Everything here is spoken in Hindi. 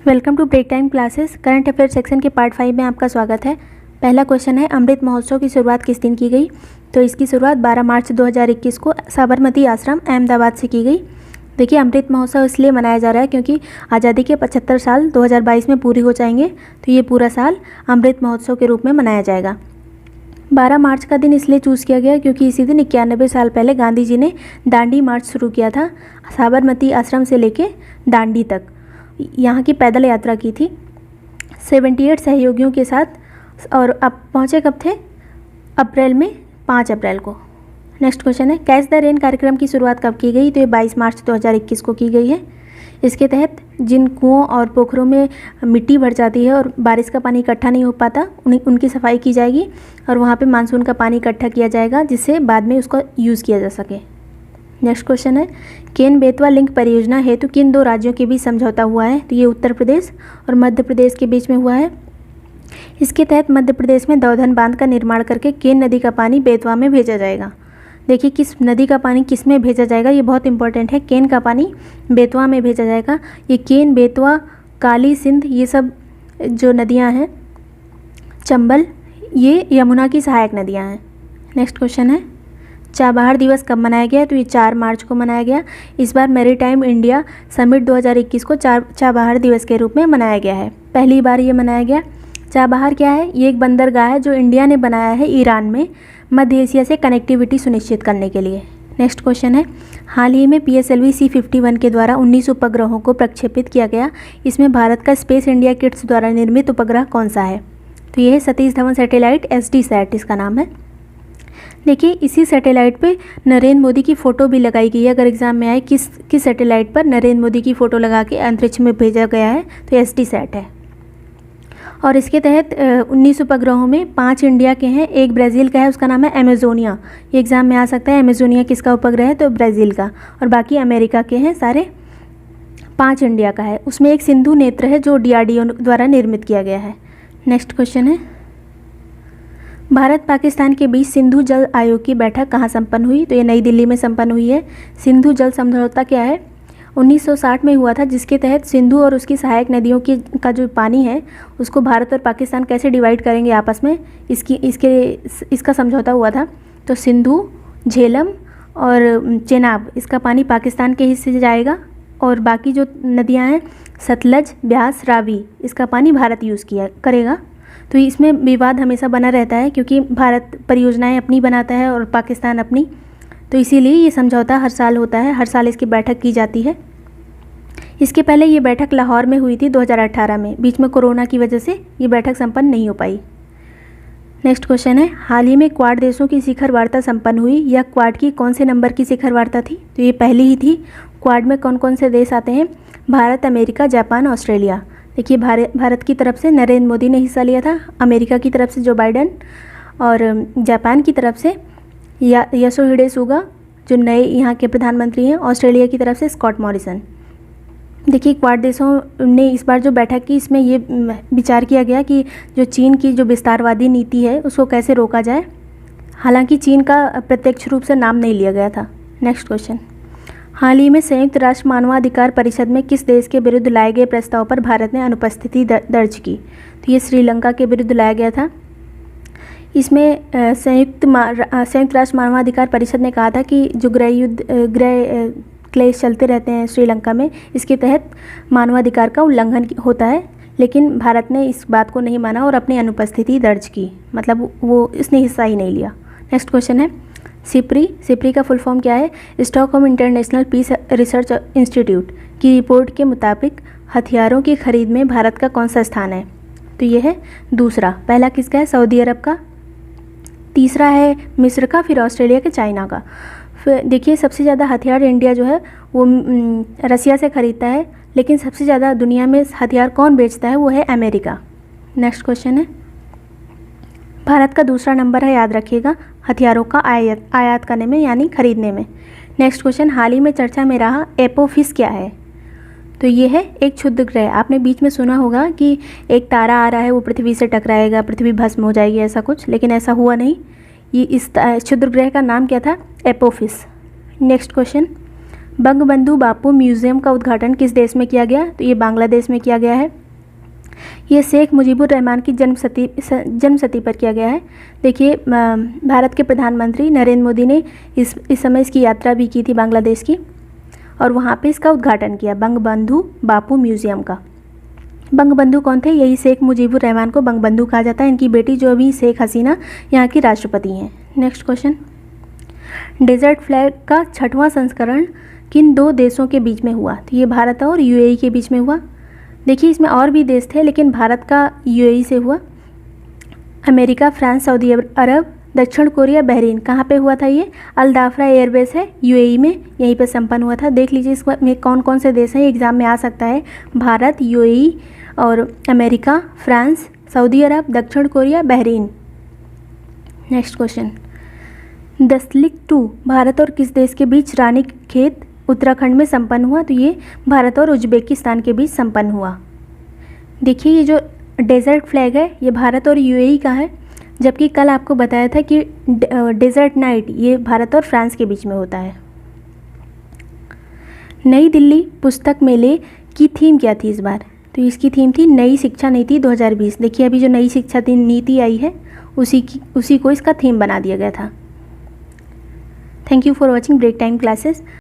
Welcome to break time classes. Current affair section के पार्ट 5 में आपका स्वागत है। पहला क्वेश्चन है, अमृत महोत्सव की शुरुआत किस दिन की गई? तो इसकी शुरुआत 12 मार्च 2021 को साबरमती आश्रम अहमदाबाद से की गई। देखिए, अमृत महोत्सव इसलिए मनाया जा रहा है क्योंकि आज़ादी के 75 साल 2022 में पूरी हो जाएंगे, तो ये पूरा साल अमृत महोत्सव के रूप में मनाया जाएगा। 12 मार्च का दिन इसलिए चूज़ किया गया क्योंकि इसी दिन 91 साल पहले गांधी जी ने दांडी मार्च शुरू किया था, साबरमती आश्रम से लेके दांडी तक यहाँ की पैदल यात्रा की थी 78 सहयोगियों के साथ। और अब पहुँचे कब थे? अप्रैल में, 5 अप्रैल को। नेक्स्ट क्वेश्चन है, कैच द रेन कार्यक्रम की शुरुआत कब की गई? तो ये 22 मार्च 2021 को की गई है। इसके तहत जिन कुओं और पोखरों में मिट्टी भर जाती है और बारिश का पानी इकट्ठा नहीं हो पाता, उनकी सफाई की जाएगी और वहाँ पे मानसून का पानी इकट्ठा किया जाएगा जिससे बाद में उसको यूज़ किया जा सके। नेक्स्ट क्वेश्चन है, केन बेतवा लिंक परियोजना हेतु किन 2 राज्यों के बीच समझौता हुआ है? तो ये उत्तर प्रदेश और मध्य प्रदेश के बीच में हुआ है। इसके तहत मध्य प्रदेश में दौधन बांध का निर्माण करके केन नदी का पानी बेतवा में भेजा जाएगा। देखिए, किस नदी का पानी किस में भेजा जाएगा, ये बहुत इंपॉर्टेंट है। केन का पानी बेतवा में भेजा जाएगा। ये केन, बेतवा, काली, सिंध, ये सब जो नदियाँ हैं, चंबल, ये यमुना की सहायक नदियाँ हैं। नेक्स्ट क्वेश्चन है, चाबहार दिवस कब मनाया गया? तो ये 4 मार्च को मनाया गया। इस बार मैरीटाइम इंडिया समिट 2021 को चाबहार दिवस के रूप में मनाया गया है। पहली बार ये मनाया गया। चाबहार क्या है? ये एक बंदरगाह है जो इंडिया ने बनाया है ईरान में, मध्य एशिया से कनेक्टिविटी सुनिश्चित करने के लिए। नेक्स्ट क्वेश्चन है, हाल ही में PSLV C-51 के द्वारा 19 उपग्रहों को प्रक्षेपित किया गया। इसमें भारत का स्पेस इंडिया किट्स द्वारा निर्मित उपग्रह कौन सा है? तो ये है सतीश धवन सैटेलाइट, SDSat इसका नाम है। देखिए, इसी सैटेलाइट पे नरेंद्र मोदी की फ़ोटो भी लगाई गई है। अगर एग्ज़ाम में आए किस सैटेलाइट पर नरेंद्र मोदी की फ़ोटो लगा के अंतरिक्ष में भेजा गया है, तो SDSat है। और इसके तहत 19 उपग्रहों में 5 इंडिया के हैं, एक ब्राज़ील का है, उसका नाम है अमेजोनिया। ये एग्ज़ाम में आ सकता है, अमेजोनिया किसका उपग्रह है? तो ब्राज़ील का। और बाकी अमेरिका के हैं सारे। 5 इंडिया का है। उसमें एक सिंधु नेत्र है जो DRDO द्वारा निर्मित किया गया है। नेक्स्ट क्वेश्चन है, भारत पाकिस्तान के बीच सिंधु जल आयोग की बैठक कहाँ संपन्न हुई? तो ये नई दिल्ली में संपन्न हुई है। सिंधु जल समझौता क्या है? 1960 में हुआ था, जिसके तहत सिंधु और उसकी सहायक नदियों का जो पानी है उसको भारत और पाकिस्तान कैसे डिवाइड करेंगे आपस में, इसका समझौता हुआ था। तो सिंधु, झेलम और चेनाब, इसका पानी पाकिस्तान के हिस्से से जाएगा और बाकी जो नदियाँ हैं सतलज, ब्यास, रावी, इसका पानी भारत यूज़ करेगा। तो इसमें विवाद हमेशा बना रहता है क्योंकि भारत परियोजनाएं अपनी बनाता है और पाकिस्तान अपनी, तो इसीलिए ये समझौता हर साल होता है, हर साल इसकी बैठक की जाती है। इसके पहले ये बैठक लाहौर में हुई थी 2018 में, बीच में कोरोना की वजह से ये बैठक संपन्न नहीं हो पाई। नेक्स्ट क्वेश्चन है, हाल ही में क्वाड देशों की शिखर वार्ता संपन्न हुई। यह क्वाड की कौन से नंबर की शिखर वार्ता थी? तो ये पहली ही थी। क्वाड में कौन कौन से देश आते हैं? Bharat, America, Japan, Australia. देखिए, भारत की तरफ से नरेंद्र मोदी ने हिस्सा लिया था, अमेरिका की तरफ से जो बाइडेन, और जापान की तरफ से योशिहिडे सुगा जो नए यहाँ के प्रधानमंत्री हैं, ऑस्ट्रेलिया की तरफ से स्कॉट मॉरिसन। देखिए, क्वाड देशों ने इस बार जो बैठक की, इसमें ये विचार किया गया कि जो चीन की जो विस्तारवादी नीति है उसको कैसे रोका जाए। हालांकि चीन का प्रत्यक्ष रूप से नाम नहीं लिया गया था। नेक्स्ट क्वेश्चन, हाल ही में संयुक्त राष्ट्र मानवाधिकार परिषद में किस देश के विरुद्ध लाए गए प्रस्ताव पर भारत ने अनुपस्थिति दर्ज की? तो ये श्रीलंका के विरुद्ध लाया गया था। इसमें संयुक्त राष्ट्र मानवाधिकार परिषद ने कहा था कि जो गृह क्लेश चलते रहते हैं श्रीलंका में, इसके तहत मानवाधिकार का उल्लंघन होता है, लेकिन भारत ने इस बात को नहीं माना और अपनी अनुपस्थिति दर्ज की, मतलब वो इसने हिस्सा ही नहीं लिया। नेक्स्ट क्वेश्चन है, सिप्री का फुल फॉर्म क्या है? Stockholm International Peace Research Institute की रिपोर्ट के मुताबिक हथियारों की खरीद में भारत का कौन सा स्थान है? तो ये है दूसरा। पहला किसका है? सऊदी अरब का, तीसरा है मिस्र का, फिर ऑस्ट्रेलिया के, चाइना का। फिर देखिए, सबसे ज़्यादा हथियार इंडिया जो है वो रसिया से ख़रीदता है, लेकिन सबसे ज़्यादा दुनिया में हथियार कौन बेचता है? वो है अमेरिका। नेक्स्ट क्वेश्चन है, भारत का दूसरा नंबर है, याद रखिएगा, हथियारों का आयात करने में यानी खरीदने में। नेक्स्ट क्वेश्चन, हाल ही में चर्चा में रहा एपोफिस क्या है? तो ये है एक क्षुद्र ग्रह। आपने बीच में सुना होगा कि एक तारा आ रहा है, वो पृथ्वी से टकराएगा, पृथ्वी भस्म हो जाएगी, ऐसा कुछ, लेकिन ऐसा हुआ नहीं। ये इस क्षुद्र ग्रह का नाम क्या था? एपोफिस। नेक्स्ट क्वेश्चन, बंगबंधु बापू म्यूज़ियम का उद्घाटन किस देश में किया गया? तो ये बांग्लादेश में किया गया है। ये शेख मुजीबुर रहमान की जन्मशती पर किया गया है। देखिए, भारत के प्रधानमंत्री नरेंद्र मोदी ने इस समय इसकी यात्रा भी की थी बांग्लादेश की, और वहाँ पे इसका उद्घाटन किया बंगबंधु बापू म्यूज़ियम का। बंगबंधु कौन थे? यही शेख मुजीबुर रहमान को बंगबंधु कहा जाता है। इनकी बेटी जो अभी शेख हसीना यहाँ की राष्ट्रपति हैं। नेक्स्ट क्वेश्चन, डेजर्ट फ्लैग का 6वां संस्करण किन 2 देशों के बीच में हुआ? तो ये भारत और यूएई के बीच में हुआ। देखिए, इसमें और भी देश थे, लेकिन भारत का यूएई से हुआ। अमेरिका, फ्रांस, सऊदी अरब, दक्षिण कोरिया, बहरीन, कहाँ पे हुआ था? ये अल दाफरा एयरबेस है यूएई में, यहीं पे संपन्न हुआ था। देख लीजिए इसमें कौन कौन से देश हैं, एग्जाम में आ सकता है। भारत, यूएई और अमेरिका, फ्रांस, सऊदी अरब, दक्षिण कोरिया, बहरीन। नेक्स्ट क्वेश्चन, दस्तलिक 2 भारत और किस देश के बीच रानीखेत उत्तराखंड में संपन्न हुआ? तो ये भारत और उज्बेकिस्तान के बीच संपन्न हुआ। देखिए, ये जो डेजर्ट फ्लैग है ये भारत और यूएई का है, जबकि कल आपको बताया था कि डेजर्ट नाइट ये भारत और फ्रांस के बीच में होता है। नई दिल्ली पुस्तक मेले की थीम क्या थी इस बार? तो इसकी थीम थी नई शिक्षा नीति 2020। देखिए, अभी जो नई शिक्षा नीति आई है उसी को इसका थीम बना दिया गया था। Thank you for watching break time classes.